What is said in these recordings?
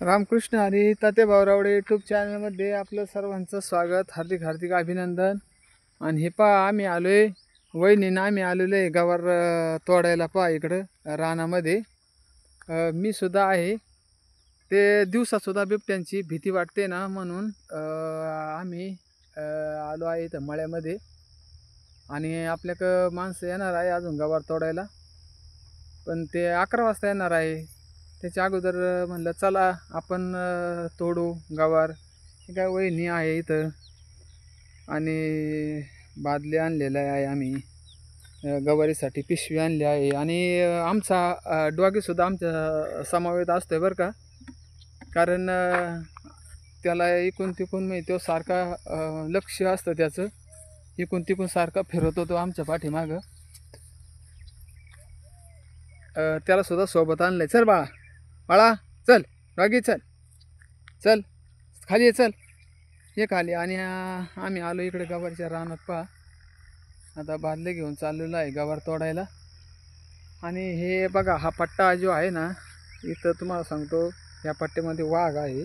रामकृष्ण हरी. ताते भावरावडे यूट्यूब चॅनलमध्ये आपलं सर्वांचं स्वागत, हार्दिक हार्दिक अभिनंदन. आणि हे पहा, आम्ही आलोय वहिनीनं आम्ही आलेलो आहे गवार तोडायला. पहा इकडं रानामध्ये मी सुद्धा आहे. ते दिवसासुद्धा बिबट्यांची भीती वाटते ना, म्हणून आम्ही आलो आहे इथं मळ्यामध्ये. आणि आपल्याकडं माणसं येणार आहे अजून गवार तोडायला, पण ते 11 वाजता येणार आहे. त्याच्या अगोदर म्हणलं चला आपण तोडू गवार. हे काय वहिनी आहे इथं आणि बादली आणलेला आहे आम्ही गवारीसाठी, पिशवी आणली आहे. आणि आमचा डॉगीसुद्धा आमच्या समावेत असतोय बरं का, कारण त्याला इकून तिकून तो सारखा लक्ष असतं त्याचं, इकून तिकून सारखा फिरत होतो आमच्या पाठीमागं. त्याला सुद्धा सोबत आणलंय. चल बाळा चल, डॉगी चल चल खाली ये, चल ये खाली. आणि आम्ही आलो इकडे गवारच्या रानात. पहा आता बादले घेऊन चाललेलो आहे गवार तोडायला. आणि हे बघा, हा पट्टा जो आहे ना, इथं तुम्हाला सांगतो या पट्ट्यामध्ये वाघ आहे.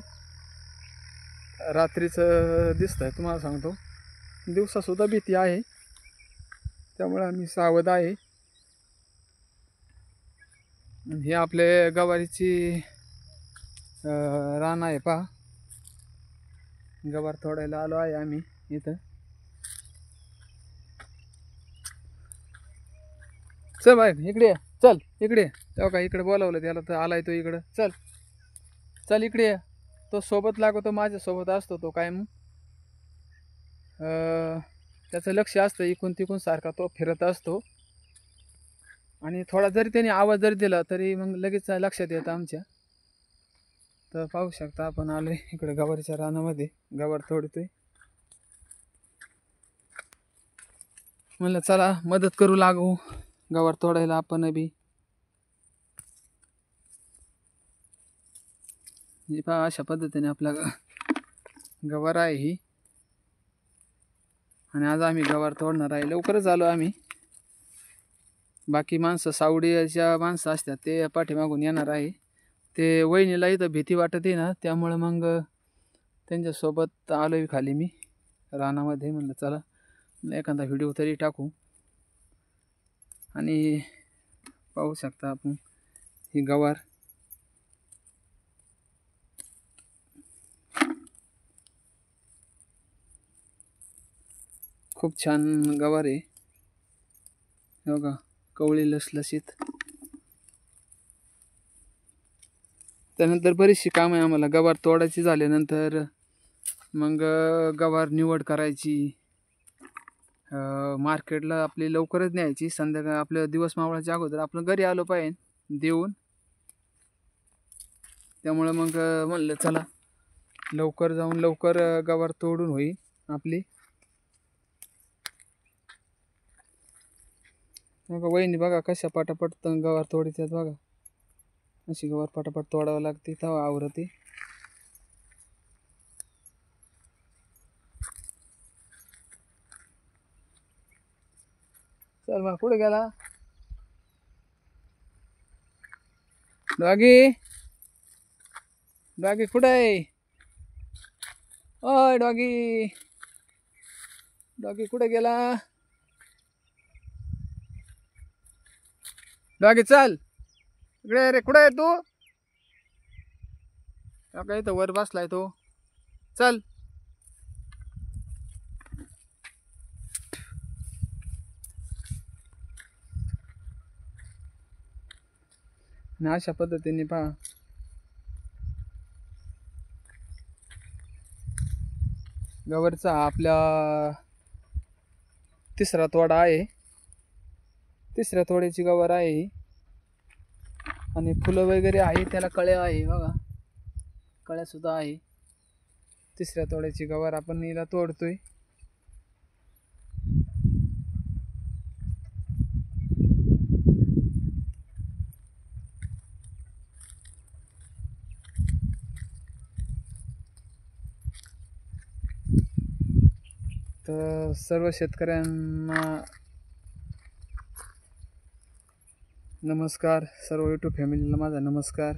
रात्रीचं दिसतंय तुम्हाला सांगतो, दिवसासुद्धा भीती आहे, त्यामुळे आम्ही सावध आहे. हे आपले गवारीची रान आहे. पहा गवार तोडायला आलो आहे आम्ही इथं. चल बाय इकडे, चल इकडे. तेव्हा का इकडे बोलावलं त्याला तर आलाय तो इकडं. चल चल इकडे. तो सोबत लागतो, माझ्यासोबत असतो तो कायम. त्याचं लक्ष असतं इकून तिकून सारखा तो फिरत असतो. आणि थोडा जरी त्याने आवाज जरी दिला तरी मग लगेच लक्षात येतं आमच्या. तर पाहू शकता आपण आलोय इकडे गवारीच्या रानामध्ये, गवार तोडतोय. म्हणलं चला मदत करू लागू गवार तोडायला आपण बी. पहा अशा पद्धतीने आपला गवार आहे ही. आणि आज आम्ही गवार तोडणार आहे. लवकरच आलो आम्ही. बाकी माणसं सावडीच्या माणसं असतात ते पाठीमागून येणार आहे. ते वहिनीला इथं भीती वाटत आहे ना, त्यामुळे मग त्यांच्यासोबत आलोय खाली मी रानामध्ये. म्हणलं चला एखादा व्हिडिओ तरी टाकू. आणि पाहू शकता आपण ही गवार. खूप छान गवार आहे बघा, कवळी लसलशीत. त्यानंतर बरीचशी काम आहे आम्हाला. गवार तोडायची झाल्यानंतर मग गवार निवड करायची, मार्केटला आपली लवकरच न्यायची. संध्याकाळ आपल्या दिवस मावळाच्या अगोदर आपण घरी आलो पाहिजे देऊन. त्यामुळं मग म्हणलं चला लवकर जाऊन लवकर गवार तोडून होईल आपली. मग वहिनी बघा कशा पटापट गवार तोडीतात बघा. अशी गवार पटापट तोडावं लागते तेव्हा आवरते. चल मग कुठे गेला डॉगी? डॉगी कुठे आहे? ओय डॉगी, डॉगी कुठे गेला? डॉगी चल इकडे रे. कुठे आहे तू? काय इथं वर बसलाय तो. चल आणि अशा पद्धतीने पहा गवारचा आपल्या तिसरा तोडा आहे. तिसऱ्या तोड्याची गवार आहे ही. आणि फुलं वगैरे आहे, त्याला कळ्या आहे बघा, कळ्या सुद्धा आहे. तिसऱ्या तोड्याची गवार आपण हिला तोडतोय. तर सर्व शेतकऱ्यांना नमस्कार, सर्व यूट्यूब फॅमिलीला माझा नमस्कार.